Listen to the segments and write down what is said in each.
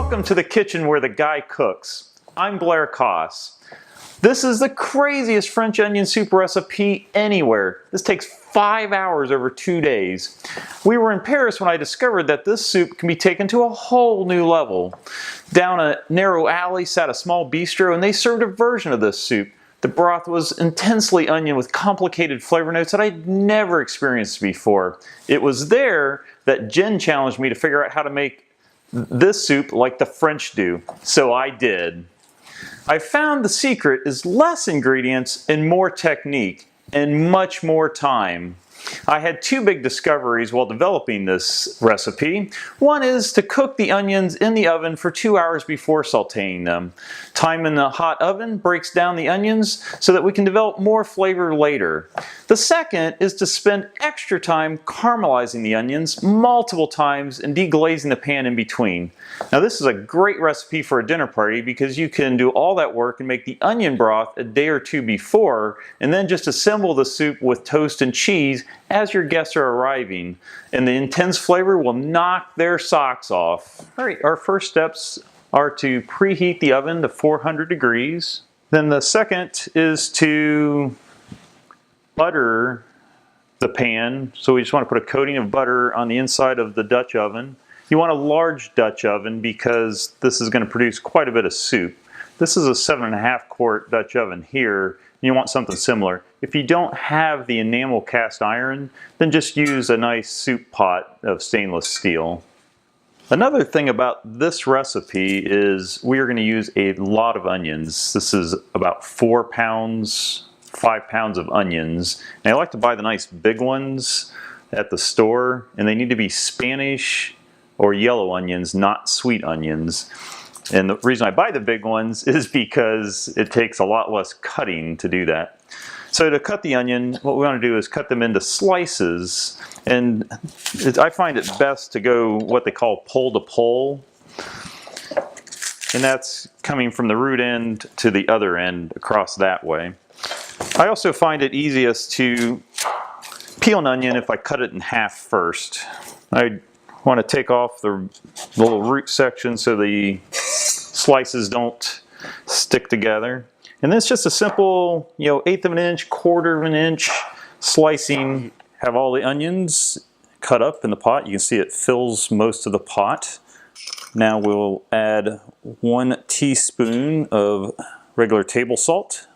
Welcome to the kitchen where the guy cooks. I'm Blair Koss. This is the craziest French onion soup recipe anywhere. This takes 5 hours over 2 days. We were in Paris when I discovered that this soup can be taken to a whole new level. Down a narrow alley sat a small bistro and they served a version of this soup. The broth was intensely onion with complicated flavor notes that I'd never experienced before. It was there that Jen challenged me to figure out how to make this soup like the French do. So I did. I found the secret is less ingredients and more technique and much more time. I had two big discoveries while developing this recipe. One is to cook the onions in the oven for 2 hours before sauteing them. Time in the hot oven breaks down the onions so that we can develop more flavor later. The second is to spend extra time caramelizing the onions multiple times and deglazing the pan in between. Now this is a great recipe for a dinner party because you can do all that work and make the onion broth a day or two before and then just assemble the soup with toast and cheese as your guests are arriving, and the intense flavor will knock their socks off. All right, our first steps are to preheat the oven to 400 degrees. Then the second is to butter the pan. So we just want to put a coating of butter on the inside of the Dutch oven. You want a large Dutch oven because this is going to produce quite a bit of soup. This is a 7.5 quart Dutch oven here. You want something similar. If you don't have the enamel cast iron, then just use a nice soup pot of stainless steel. Another thing about this recipe is we are going to use a lot of onions. This is about 4 pounds, 5 pounds of onions. And I like to buy the nice big ones at the store, and they need to be Spanish or yellow onions, not sweet onions. And the reason I buy the big ones is because it takes a lot less cutting to do that. So to cut the onion, what we want to do is cut them into slices. And I find it best to go what they call pole to pole. And that's coming from the root end to the other end across that way. I also find it easiest to peel an onion if I cut it in half first. I want to take off the little root section so the slices don't stick together. And then it's just a simple, 1/8 of an inch, 1/4 of an inch slicing. Have all the onions cut up in the pot. You can see it fills most of the pot. Now we'll add 1 teaspoon of regular table salt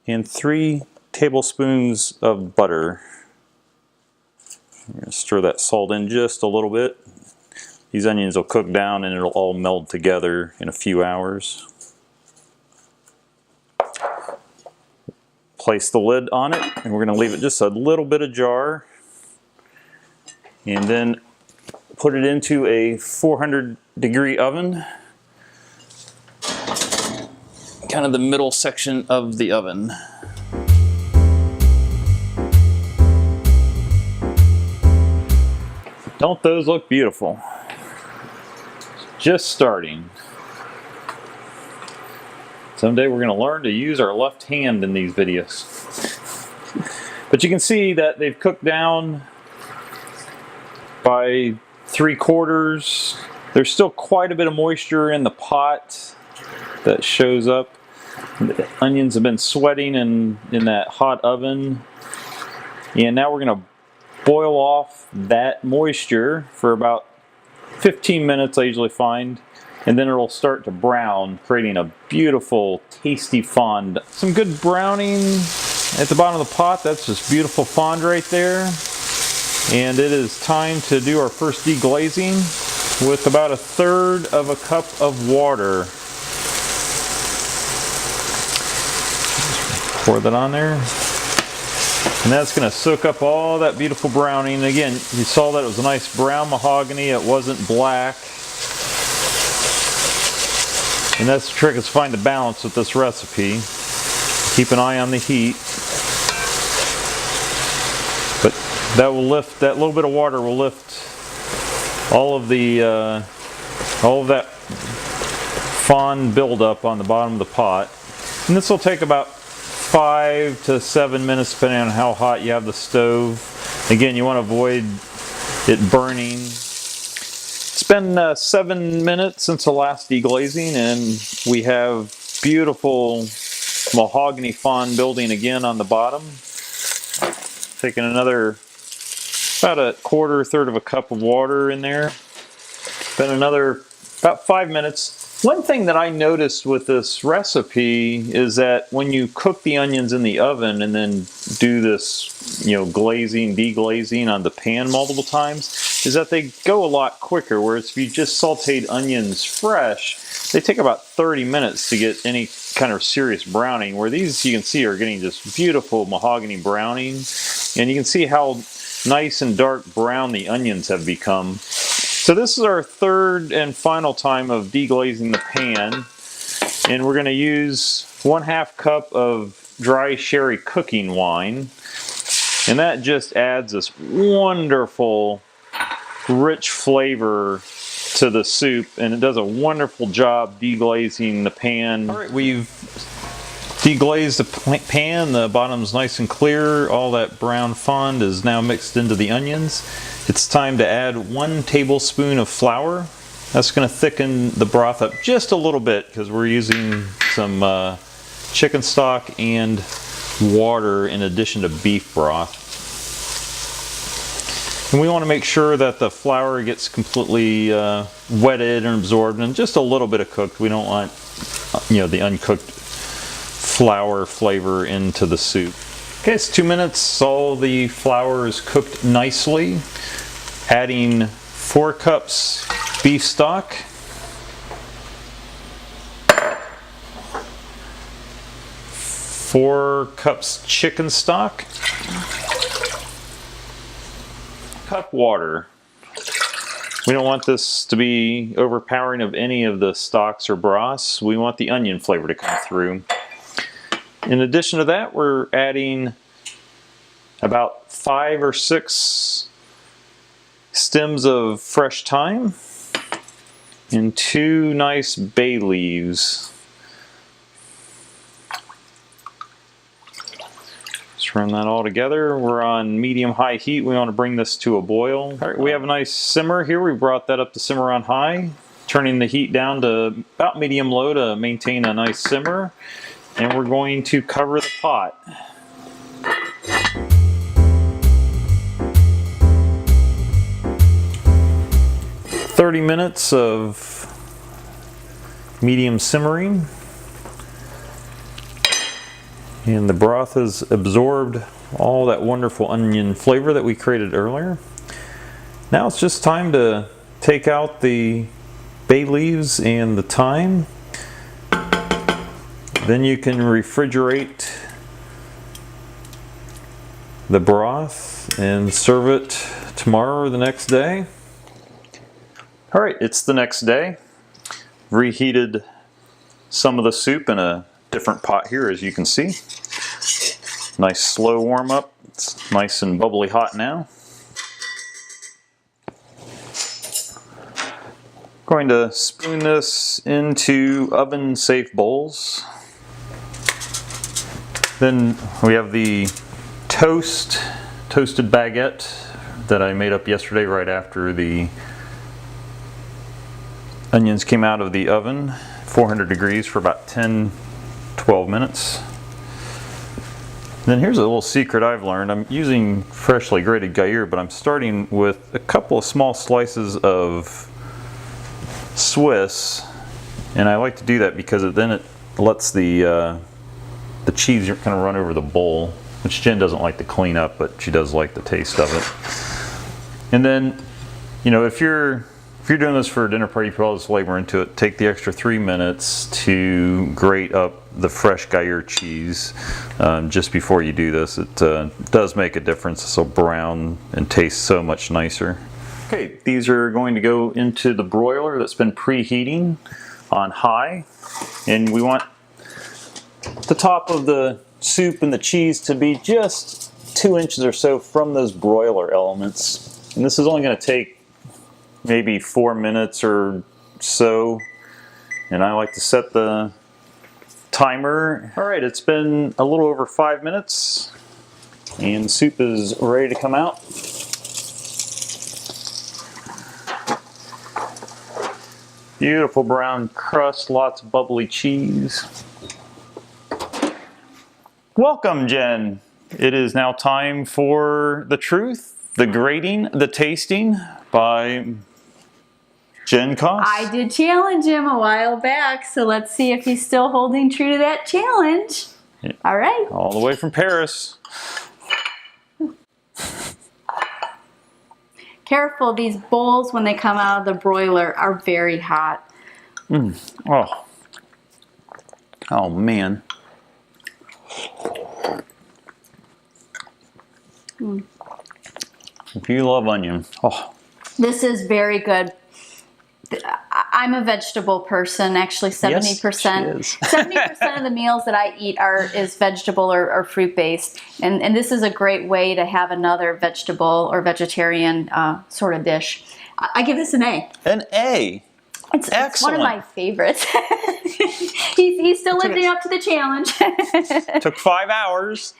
and 3 tablespoons of butter. I'm going to stir that salt in just a little bit. These onions will cook down and it'll all meld together in a few hours. Place the lid on it and we're going to leave it just a little bit ajar. And then put it into a 400-degree oven. Kind of the middle section of the oven. Don't those look beautiful? Just starting. Someday we're going to learn to use our left hand in these videos. But you can see that they've cooked down by 3/4. There's still quite a bit of moisture in the pot that shows up. The onions have been sweating in that hot oven. And now we're going to boil off that moisture for about 15 minutes, I usually find, and then it'll start to brown, creating a beautiful, tasty fond. Some good browning at the bottom of the pot. That's just beautiful fond right there. And it is time to do our first deglazing with about 1/3 of a cup of water. Pour that on there. And that's going to soak up all that beautiful browning. Again, you saw that it was a nice brown mahogany. It wasn't black. And that's the trick, is find the balance with this recipe. Keep an eye on the heat. But that will lift, that little bit of water will lift all of that fond buildup on the bottom of the pot. And this will take about 5 to 7 minutes depending on how hot you have the stove. Again, you want to avoid it burning. It's been 7 minutes since the last deglazing, and we have beautiful mahogany fond building again on the bottom. Taking another, about a third of a cup of water in there. Then another about 5 minutes. One thing that I noticed with this recipe is that when you cook the onions in the oven and then do this, glazing, deglazing on the pan multiple times, is that they go a lot quicker. Whereas if you just sauteed onions fresh, they take about 30 minutes to get any kind of serious browning. Where these, you can see, are getting just beautiful mahogany browning. And you can see how nice and dark brown the onions have become. So this is our third and final time of deglazing the pan, and we're going to use 1/2 cup of dry sherry cooking wine, and that just adds this wonderful rich flavor to the soup, and it does a wonderful job deglazing the pan. All right, we've deglazed the pan, the bottom's nice and clear, all that brown fond is now mixed into the onions. It's time to add 1 tablespoon of flour. That's going to thicken the broth up just a little bit because we're using some chicken stock and water in addition to beef broth. And we want to make sure that the flour gets completely wetted and absorbed and just a little bit of cooked. We don't want the uncooked flour flavor into the soup. Okay, it's 2 minutes. All the flour is cooked nicely. Adding 4 cups beef stock, 4 cups chicken stock, cup water. We don't want this to be overpowering of any of the stocks or broths. We want the onion flavor to come through. In addition to that, we're adding about 5 or 6 stems of fresh thyme and 2 nice bay leaves. Just run that all together. We're on medium-high heat. We want to bring this to a boil. All right, we have a nice simmer here. We brought that up to simmer on high, turning the heat down to about medium-low to maintain a nice simmer. And we're going to cover the pot. 30 minutes of medium simmering, and the broth has absorbed all that wonderful onion flavor that we created earlier. Now it's just time to take out the bay leaves and the thyme. Then you can refrigerate the broth and serve it tomorrow or the next day. All right, it's the next day. Reheated some of the soup in a different pot here, as you can see. Nice slow warm up. It's nice and bubbly hot now. Going to spoon this into oven safe bowls. Then we have the toasted baguette that I made up yesterday right after the onions came out of the oven, 400 degrees for about 10-12 minutes. Then here's a little secret I've learned. I'm using freshly grated Gruyere, but I'm starting with a couple of small slices of Swiss, and I like to do that because then it lets the cheese kind of run over the bowl, which Jen doesn't like to clean up, but she does like the taste of it. And then, if you're doing this for a dinner party, you put all this labor into it, take the extra 3 minutes to grate up the fresh Gruyere cheese just before you do this. It does make a difference. It's so brown and tastes so much nicer. Okay, these are going to go into the broiler that's been preheating on high, and we want the top of the soup and the cheese to be just 2 inches or so from those broiler elements. And this is only going to take maybe 4 minutes or so, and I like to set the timer. All right, it's been a little over 5 minutes, and the soup is ready to come out. Beautiful brown crust, lots of bubbly cheese. Welcome, Jen. It is now time for the truth, the grading, the tasting by Jen Koss. I did challenge him a while back, so let's see if he's still holding true to that challenge. Yeah. All right. All the way from Paris. Careful, these bowls when they come out of the broiler are very hot. Oh. Oh, man. If you love onion, oh. This is very good. I'm a vegetable person, actually 70%. Yes, 70% of the meals that I eat is vegetable or fruit based. And this is a great way to have another vegetable or vegetarian sort of dish. I give this an A. An A. It's one of my favorites. He's still living up to the challenge. Took 5 hours.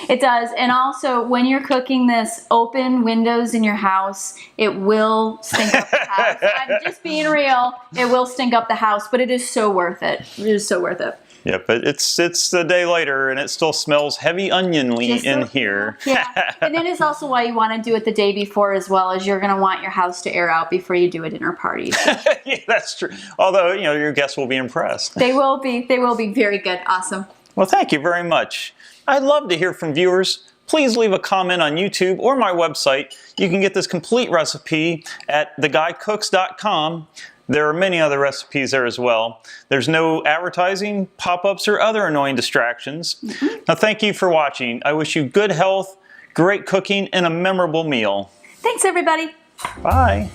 It does. And also, when you're cooking this, open windows in your house. It will stink up the house. I'm just being real. It will stink up the house, but it is so worth it. It is so worth it. Yeah, but it's a day later and it still smells heavy onionly in here. Yeah, and that is also why you want to do it the day before as well, as you're going to want your house to air out before you do a dinner party. So. Yeah, that's true. Although, you know, your guests will be impressed. They will be. They will be very good. Awesome. Well, thank you very much. I'd love to hear from viewers. Please leave a comment on YouTube or my website. You can get this complete recipe at theguycooks.com. There are many other recipes there as well. There's no advertising, pop-ups, or other annoying distractions. Now, thank you for watching. I wish you good health, great cooking, and a memorable meal. Thanks, everybody. Bye.